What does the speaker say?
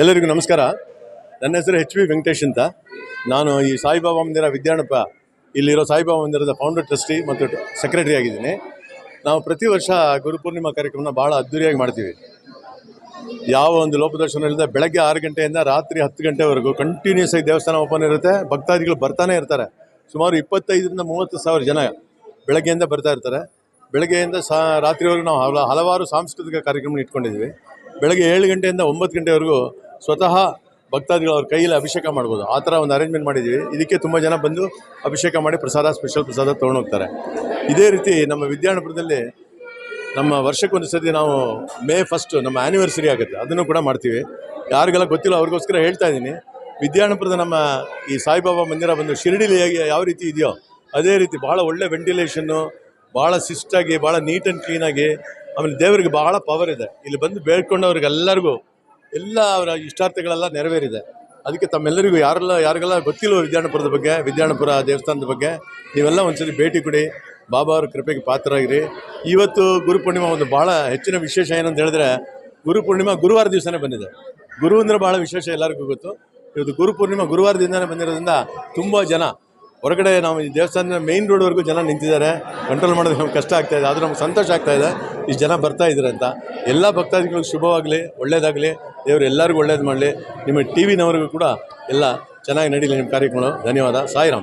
ಎಲ್ಲರಿಗೂ ನಮಸ್ಕಾರ. ನನ್ನ ಹೆಸರು ಎಚ್ ವಿ ವೆಂಕಟೇಶ್ ಅಂತ. ನಾನು ಈ ಸಾಯಿಬಾಬಾ ಮಂದಿರ ವಿದ್ಯಾಣಪ ಇಲ್ಲಿರೋ ಸಾಯಿಬಾಬಾ ಮಂದಿರದ ಫೌಂಡರ್ ಟ್ರಸ್ಟಿ ಮತ್ತು ಸೆಕ್ರೆಟರಿ ಆಗಿದ್ದೀನಿ. ನಾವು ಪ್ರತಿ ವರ್ಷ ಗುರುಪೂರ್ಣಿಮಾ ಕಾರ್ಯಕ್ರಮನ ಭಾಳ ಅದ್ದೂರಿಯಾಗಿ ಮಾಡ್ತೀವಿ. ಯಾವ ಒಂದು ಲೋಪದರ್ಶನ ಇಲ್ಲದೆ ಬೆಳಗ್ಗೆ 6 ಗಂಟೆಯಿಂದ ರಾತ್ರಿ 10 ಗಂಟೆವರೆಗೂ ಕಂಟಿನ್ಯೂಸ್ ಆಗಿ ದೇವಸ್ಥಾನ ಓಪನ್ ಇರುತ್ತೆ. ಭಕ್ತಾದಿಗಳು ಬರ್ತಾನೆ ಇರ್ತಾರೆ. ಸುಮಾರು 25ರಿಂದ 30 ಸಾವಿರ ಜನ ಬೆಳಗ್ಗೆಯಿಂದ ಬರ್ತಾ ಇರ್ತಾರೆ. ಬೆಳಗ್ಗೆಯಿಂದ ರಾತ್ರಿವರೆಗೂ ನಾವು ಹಲವಾರು ಸಾಂಸ್ಕೃತಿಕ ಕಾರ್ಯಕ್ರಮ ಇಟ್ಕೊಂಡಿದ್ವಿ. ಬೆಳಗ್ಗೆ 7 ಗಂಟೆಯಿಂದ 9 ಗಂಟೆವರೆಗೂ ಸ್ವತಃ ಭಕ್ತಾದಿಗಳು ಅವ್ರ ಕೈಯಲ್ಲಿ ಅಭಿಷೇಕ ಮಾಡ್ಬೋದು, ಆ ಥರ ಒಂದು ಅರೇಂಜ್ಮೆಂಟ್ ಮಾಡಿದ್ದೀವಿ. ಇದಕ್ಕೆ ತುಂಬ ಜನ ಬಂದು ಅಭಿಷೇಕ ಮಾಡಿ ಸ್ಪೆಷಲ್ ಪ್ರಸಾದ ತೊಗೊಂಡೋಗ್ತಾರೆ. ಇದೇ ರೀತಿ ನಮ್ಮ ವಿದ್ಯಾಣಪುರದಲ್ಲಿ ನಮ್ಮ ವರ್ಷಕ್ಕೊಂದು ಸತಿ ನಾವು May 1 ನಮ್ಮ ಆ್ಯನಿವರ್ಸರಿ ಆಗುತ್ತೆ, ಅದನ್ನು ಕೂಡ ಮಾಡ್ತೀವಿ. ಯಾರಿಗೆಲ್ಲ ಗೊತ್ತಿಲ್ಲ ಅವ್ರಿಗೋಸ್ಕರ ಹೇಳ್ತಾ ಇದ್ದೀನಿ. ವಿದ್ಯಾಣಪುರದ ನಮ್ಮ ಈ ಸಾಯಿಬಾಬಾ ಮಂದಿರ ಬಂದು ಶಿರಡಿಲಿ ಯಾವ ರೀತಿ ಇದೆಯೋ ಅದೇ ರೀತಿ ಭಾಳ ಒಳ್ಳೆ ವೆಂಟಿಲೇಷನ್ನು, ಭಾಳ ಶಿಸ್ಟಾಗಿ, ಭಾಳ ನೀಟ್ ಆ್ಯಂಡ್ ಕ್ಲೀನಾಗಿ, ಆಮೇಲೆ ದೇವರಿಗೆ ಭಾಳ ಪವರ್ ಇದೆ. ಇಲ್ಲಿ ಬಂದು ಬೇಡ್ಕೊಂಡವ್ರಿಗೆಲ್ಲರಿಗೂ ಎಲ್ಲ ಅವರ ಇಷ್ಟಾರ್ಥಗಳೆಲ್ಲ ನೆರವೇರಿದೆ. ಅದಕ್ಕೆ ತಮ್ಮೆಲ್ಲರಿಗೂ ಯಾರಿಗೆಲ್ಲ ಗೊತ್ತಿಲ್ಲ ವಿದ್ಯಾಣಪುರದ ಬಗ್ಗೆ, ವಿದ್ಯಾಣಪುರ ದೇವಸ್ಥಾನದ ಬಗ್ಗೆ, ನೀವೆಲ್ಲ ಒಂದ್ಸರಿ ಭೇಟಿ ಕೊಡಿ, ಬಾಬಾ ಅವ್ರ ಕೃಪೆಗೆ ಪಾತ್ರರಾಗಿರಿ. ಇವತ್ತು ಗುರುಪೂರ್ಣಿಮಾ ಒಂದು ಭಾಳ ಹೆಚ್ಚಿನ ವಿಶೇಷ ಏನಂತ ಹೇಳಿದ್ರೆ, ಗುರುಪೂರ್ಣಿಮಾ ಗುರುವಾರ ದಿವಸನೇ ಬಂದಿದೆ. ಗುರು ಅಂದರೆ ಭಾಳ ವಿಶೇಷ, ಎಲ್ಲರಿಗೂ ಗೊತ್ತು. ಇವತ್ತು ಗುರುಪೂರ್ಣಿಮಾ ಗುರುವಾರದಿಂದನೇ ಬಂದಿರೋದ್ರಿಂದ ತುಂಬ ಜನ ಹೊರಗಡೆ, ನಾವು ಈ ದೇವಸ್ಥಾನದ ಮೇಯ್ನ್ ರೋಡ್ವರೆಗೂ ಜನ ನಿಂತಿದ್ದಾರೆ. ಕಂಟ್ರೋಲ್ ಮಾಡೋದು ನಮ್ಗೆ ಕಷ್ಟ ಆಗ್ತಾಯಿದೆ, ಆದರೂ ನಮ್ಗೆ ಸಂತೋಷ ಆಗ್ತಾಯಿದೆ ಇಷ್ಟು ಜನ ಬರ್ತಾ ಇದ್ದಾರೆ ಅಂತ. ಎಲ್ಲ ಭಕ್ತಾದಿಗಳಿಗೆ ಶುಭವಾಗಲಿ, ಒಳ್ಳೆಯದಾಗಲಿ, ದೇವರು ಎಲ್ಲರಿಗೂ ಒಳ್ಳೇದು ಮಾಡಲಿ. ನಿಮ್ಮ ಟಿ ವಿನವರಿಗೂ ಕೂಡ ಎಲ್ಲ ಚೆನ್ನಾಗಿ ನಡೀಲಿ ನಿಮ್ಮ ಕಾರ್ಯಕ್ರಮಗಳು. ಧನ್ಯವಾದ. ಸಾಯಿರಾಮ್.